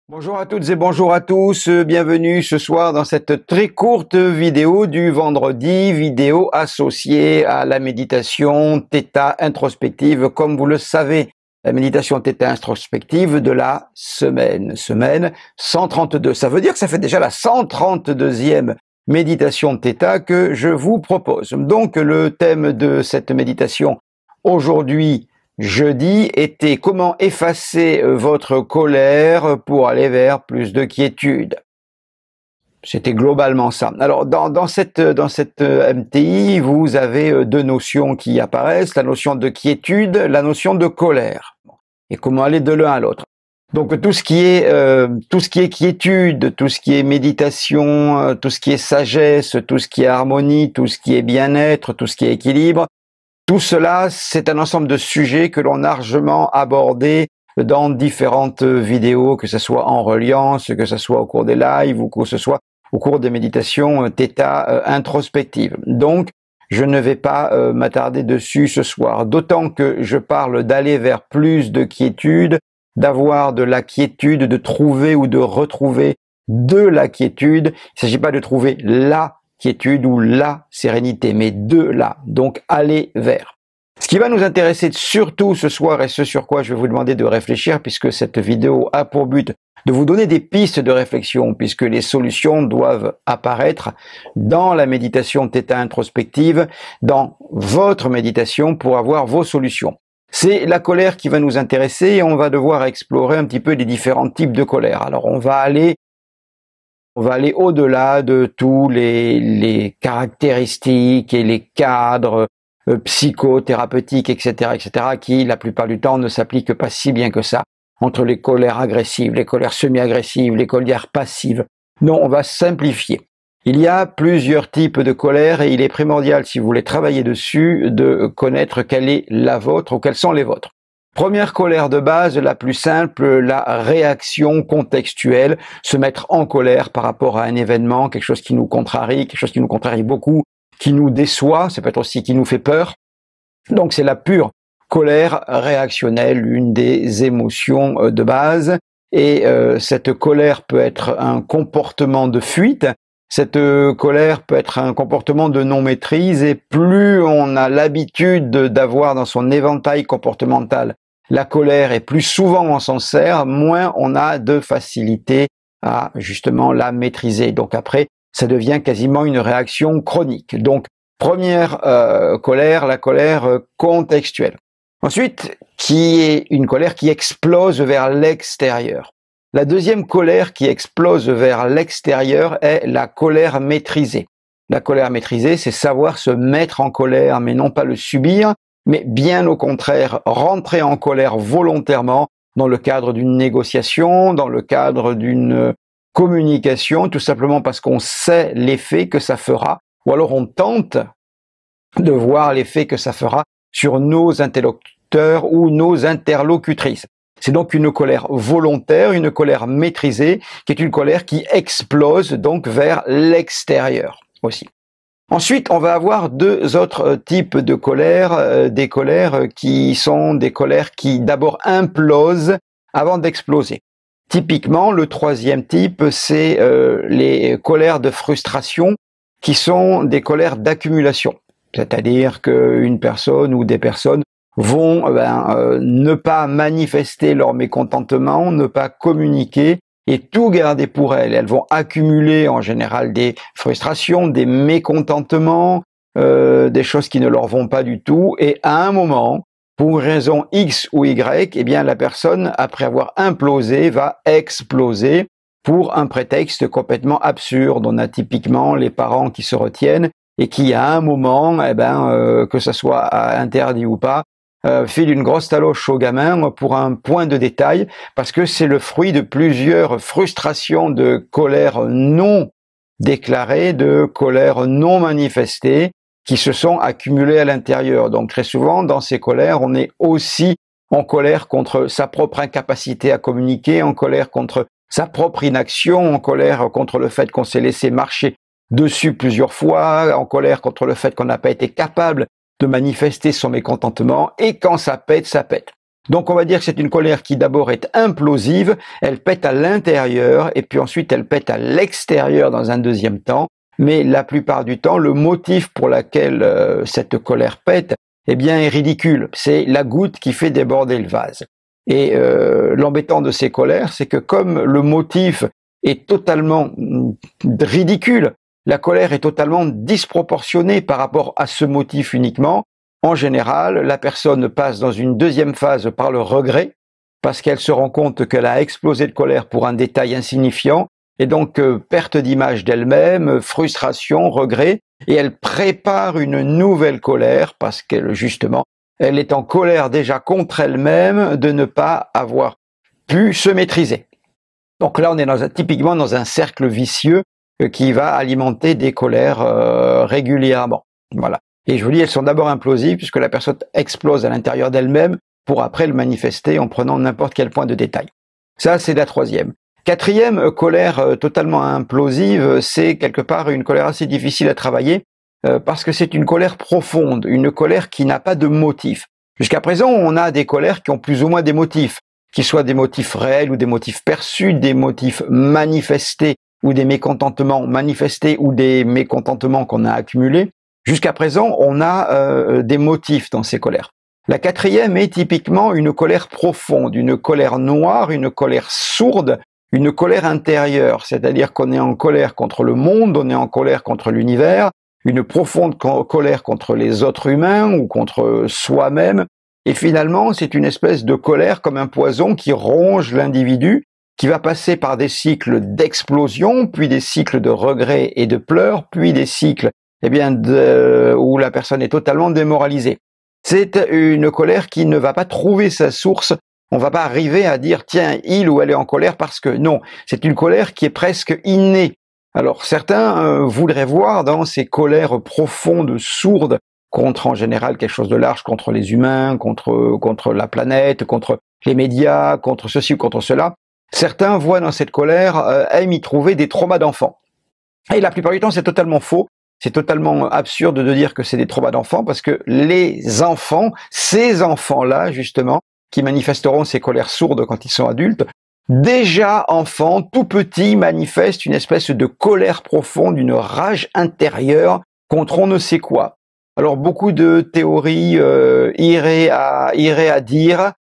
Bonjour à toutes et bonjour à tous, bienvenue ce soir dans cette très courte vidéo du vendredi, vidéo associée à la méditation Theta introspective, comme vous le savez, la méditation Theta introspective de la semaine 132. Ça veut dire que ça fait déjà la 132e méditation Theta que je vous propose. Donc le thème de cette méditation aujourd'hui, jeudi, était comment effacer votre colère pour aller vers plus de quiétude. C'était globalement ça. Alors dans cette MTI, vous avez deux notions qui apparaissent, la notion de quiétude, la notion de colère. Et comment aller de l'un à l'autre. Donc tout ce qui est quiétude, tout ce qui est méditation, tout ce qui est sagesse, tout ce qui est harmonie, tout ce qui est bien-être, tout ce qui est équilibre, tout cela, c'est un ensemble de sujets que l'on a largement abordés dans différentes vidéos, que ce soit en reliance, que ce soit au cours des lives ou que ce soit au cours des méditations Theta introspectives. Donc, je ne vais pas m'attarder dessus ce soir, d'autant que je parle d'aller vers plus de quiétude, d'avoir de la quiétude, de trouver ou de retrouver de la quiétude. Il ne s'agit pas de trouver la quiétude ou la sérénité, mais de là, donc aller vers. Ce qui va nous intéresser surtout ce soir et ce sur quoi je vais vous demander de réfléchir, puisque cette vidéo a pour but de vous donner des pistes de réflexion, puisque les solutions doivent apparaître dans la méditation Theta introspective, dans votre méditation pour avoir vos solutions. C'est la colère qui va nous intéresser et on va devoir explorer un petit peu les différents types de colère. Alors on va aller au-delà de tous les caractéristiques et les cadres psychothérapeutiques, etc., qui, la plupart du temps, ne s'appliquent pas si bien que ça, entre les colères agressives, les colères semi-agressives, les colères passives. Non, on va simplifier. Il y a plusieurs types de colère et il est primordial, si vous voulez travailler dessus, de connaître quelle est la vôtre ou quelles sont les vôtres. Première colère de base, la plus simple, la réaction contextuelle, se mettre en colère par rapport à un événement, quelque chose qui nous contrarie, beaucoup, qui nous déçoit, ça peut être aussi qui nous fait peur. Donc c'est la pure colère réactionnelle, une des émotions de base. Et cette colère peut être un comportement de fuite, cette colère peut être un comportement de non-maîtrise, et plus on a l'habitude d'avoir dans son éventail comportemental la colère et plus souvent on s'en sert, moins on a de facilité à justement la maîtriser. Donc après, ça devient quasiment une réaction chronique. Donc première colère, la colère contextuelle. Ensuite, qui est une colère qui explose vers l'extérieur. La deuxième colère qui explose vers l'extérieur est la colère maîtrisée. La colère maîtrisée, c'est savoir se mettre en colère, mais non pas le subir, mais bien au contraire, rentrer en colère volontairement dans le cadre d'une négociation, dans le cadre d'une communication, tout simplement parce qu'on sait l'effet que ça fera, ou alors on tente de voir l'effet que ça fera sur nos interlocuteurs ou nos interlocutrices. C'est donc une colère volontaire, une colère maîtrisée, qui est une colère qui explose donc vers l'extérieur aussi. Ensuite, on va avoir deux autres types de colère, des colères qui sont des colères qui d'abord implosent avant d'exploser. Typiquement, le troisième type, c'est les colères de frustration qui sont des colères d'accumulation. C'est-à-dire qu'une personne ou des personnes vont ne pas manifester leur mécontentement, ne pas communiquer et tout garder pour elles. Elles vont accumuler en général des frustrations, des mécontentements, des choses qui ne leur vont pas du tout. Et à un moment, pour une raison X ou Y, eh bien la personne, après avoir implosé, va exploser pour un prétexte complètement absurde. On a typiquement les parents qui se retiennent et qui, à un moment, que ce soit interdit ou pas, file une grosse taloche au gamin pour un point de détail, parce que c'est le fruit de plusieurs frustrations de colère non déclarée, de colère non manifestée, qui se sont accumulées à l'intérieur. Donc très souvent, dans ces colères, on est aussi en colère contre sa propre incapacité à communiquer, en colère contre sa propre inaction, en colère contre le fait qu'on s'est laissé marcher dessus plusieurs fois, en colère contre le fait qu'on n'a pas été capable de manifester son mécontentement, et quand ça pète, ça pète. Donc on va dire que c'est une colère qui d'abord est implosive, elle pète à l'intérieur et puis ensuite elle pète à l'extérieur dans un deuxième temps. Mais la plupart du temps, le motif pour lequel cette colère pète, eh bien, est ridicule. C'est la goutte qui fait déborder le vase. Et l'embêtant de ces colères, c'est que comme le motif est totalement ridicule, la colère est totalement disproportionnée par rapport à ce motif uniquement. En général, la personne passe dans une deuxième phase par le regret, parce qu'elle se rend compte qu'elle a explosé de colère pour un détail insignifiant, et donc perte d'image d'elle-même, frustration, regret, et elle prépare une nouvelle colère, parce qu'elle, justement, elle est en colère déjà contre elle-même de ne pas avoir pu se maîtriser. Donc là, on est typiquement dans un cercle vicieux qui va alimenter des colères régulièrement. Voilà. Et je vous dis, elles sont d'abord implosives puisque la personne explose à l'intérieur d'elle-même pour après le manifester en prenant n'importe quel point de détail. Ça, c'est la troisième. Quatrième colère totalement implosive, c'est quelque part une colère assez difficile à travailler parce que c'est une colère profonde, une colère qui n'a pas de motif. Jusqu'à présent, on a des colères qui ont plus ou moins des motifs, qu'ils soient des motifs réels ou des motifs perçus, des motifs manifestés ou des mécontentements manifestés ou des mécontentements qu'on a accumulés. Jusqu'à présent, on a des motifs dans ces colères. La quatrième est typiquement une colère profonde, une colère noire, une colère sourde, une colère intérieure, c'est-à-dire qu'on est en colère contre le monde, on est en colère contre l'univers, une profonde colère contre les autres humains ou contre soi-même, et finalement c'est une espèce de colère comme un poison qui ronge l'individu, qui va passer par des cycles d'explosion, puis des cycles de regrets et de pleurs, puis des cycles où la personne est totalement démoralisée. C'est une colère qui ne va pas trouver sa source. On va pas arriver à dire tiens, il ou elle est en colère parce que non, c'est une colère qui est presque innée. Alors certains voudraient voir dans ces colères profondes, sourdes, contre en général quelque chose de large, contre les humains, contre la planète, contre les médias, contre ceci ou contre cela. Certains voient dans cette colère, aiment y trouver des traumas d'enfants. Et la plupart du temps, c'est totalement faux. C'est totalement absurde de dire que c'est des traumas d'enfants parce que les enfants, ces enfants-là, justement, qui manifesteront ces colères sourdes quand ils sont adultes, déjà enfants, tout petits, manifestent une espèce de colère profonde, une rage intérieure contre on ne sait quoi. Alors beaucoup de théories iraient à dire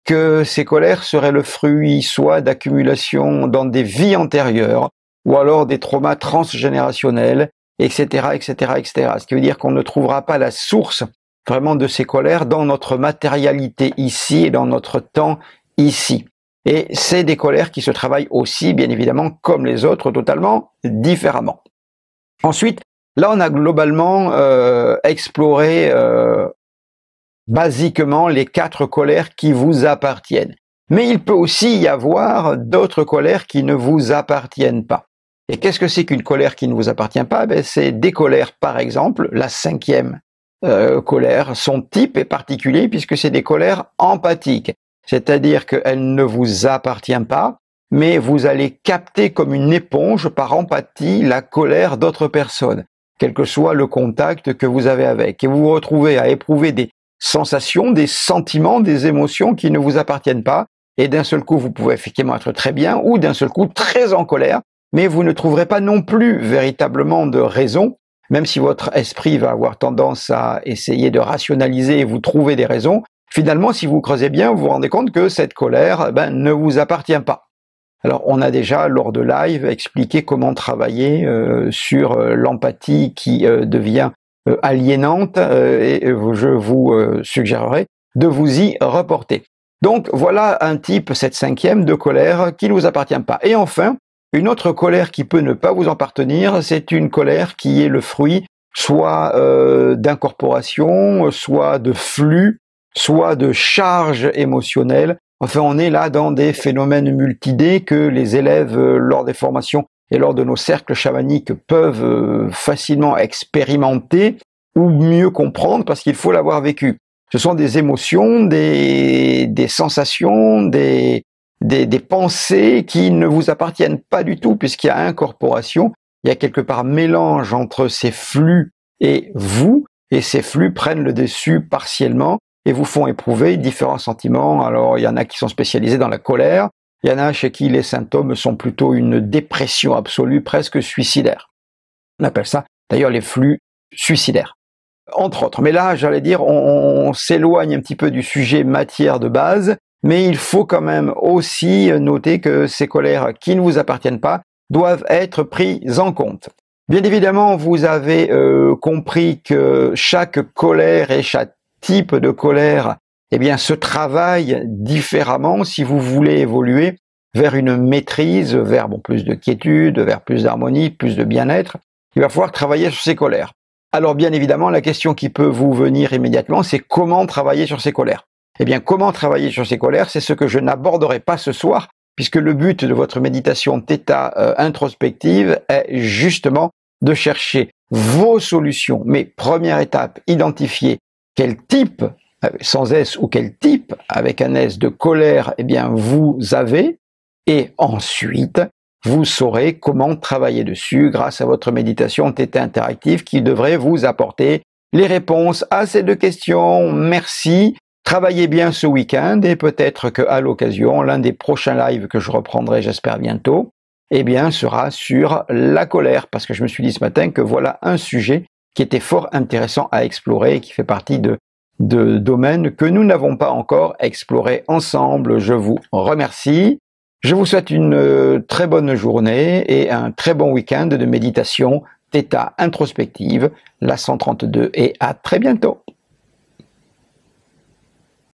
que ces colères seraient le fruit soit d'accumulation dans des vies antérieures ou alors des traumas transgénérationnels, etc., etc., etc. Ce qui veut dire qu'on ne trouvera pas la source vraiment de ces colères dans notre matérialité ici et dans notre temps ici. Et c'est des colères qui se travaillent aussi, bien évidemment, comme les autres, totalement différemment. Ensuite, là, on a globalement exploré basiquement les 4 colères qui vous appartiennent. Mais il peut aussi y avoir d'autres colères qui ne vous appartiennent pas. Et qu'est-ce que c'est qu'une colère qui ne vous appartient pas? C'est des colères, par exemple, la 5e colère. Son type est particulier puisque c'est des colères empathiques. C'est-à-dire qu'elle ne vous appartient pas, mais vous allez capter comme une éponge par empathie la colère d'autres personnes, quel que soit le contact que vous avez avec. Et vous vous retrouvez à éprouver des sensations, des sentiments, des émotions qui ne vous appartiennent pas. Et d'un seul coup, vous pouvez effectivement être très bien ou d'un seul coup très en colère, mais vous ne trouverez pas non plus véritablement de raison, même si votre esprit va avoir tendance à essayer de rationaliser et vous trouver des raisons. Finalement, si vous creusez bien, vous vous rendez compte que cette colère ne vous appartient pas. Alors, on a déjà, lors de live, expliqué comment travailler sur l'empathie qui devient aliénante et je vous suggérerai de vous y reporter. Donc, voilà un type, cette 5e, de colère qui ne vous appartient pas. Et enfin, une autre colère qui peut ne pas vous appartenir, c'est une colère qui est le fruit soit d'incorporation, soit de flux, soit de charge émotionnelle. Enfin, on est là dans des phénomènes multidés que les élèves, lors des formations et lors de nos cercles chamaniques, peuvent facilement expérimenter ou mieux comprendre parce qu'il faut l'avoir vécu. Ce sont des émotions, des sensations, des pensées qui ne vous appartiennent pas du tout puisqu'il y a incorporation, il y a quelque part mélange entre ces flux et vous, et ces flux prennent le dessus partiellement. et vous font éprouver différents sentiments. Alors, il y en a qui sont spécialisés dans la colère, il y en a chez qui les symptômes sont plutôt une dépression absolue, presque suicidaire. On appelle ça d'ailleurs les flux suicidaires, entre autres. Mais là, j'allais dire, on s'éloigne un petit peu du sujet matière de base, mais il faut quand même aussi noter que ces colères qui ne vous appartiennent pas doivent être prises en compte. Bien évidemment, vous avez compris que chaque colère et chaque type de colère, eh bien, se travaille différemment si vous voulez évoluer vers une maîtrise, vers plus de quiétude, vers plus d'harmonie, plus de bien-être. Il va falloir travailler sur ces colères. Alors bien évidemment, la question qui peut vous venir immédiatement, c'est comment travailler sur ces colères. Eh bien, comment travailler sur ces colères, c'est ce que je n'aborderai pas ce soir, puisque le but de votre méditation Theta introspective est justement de chercher vos solutions. Mais première étape, identifier quel type, sans S ou quel type, avec un S de colère, eh bien, vous avez, et ensuite, vous saurez comment travailler dessus grâce à votre méditation Theta interactive qui devrait vous apporter les réponses à ces deux questions. Merci. Travaillez bien ce week-end et peut-être qu'à l'occasion, l'un des prochains lives que je reprendrai, j'espère bientôt, eh bien, sera sur la colère, parce que je me suis dit ce matin que voilà un sujet qui était fort intéressant à explorer et qui fait partie de domaines que nous n'avons pas encore explorés ensemble. Je vous remercie. Je vous souhaite une très bonne journée et un très bon week-end de méditation Theta introspective, la 132, et à très bientôt.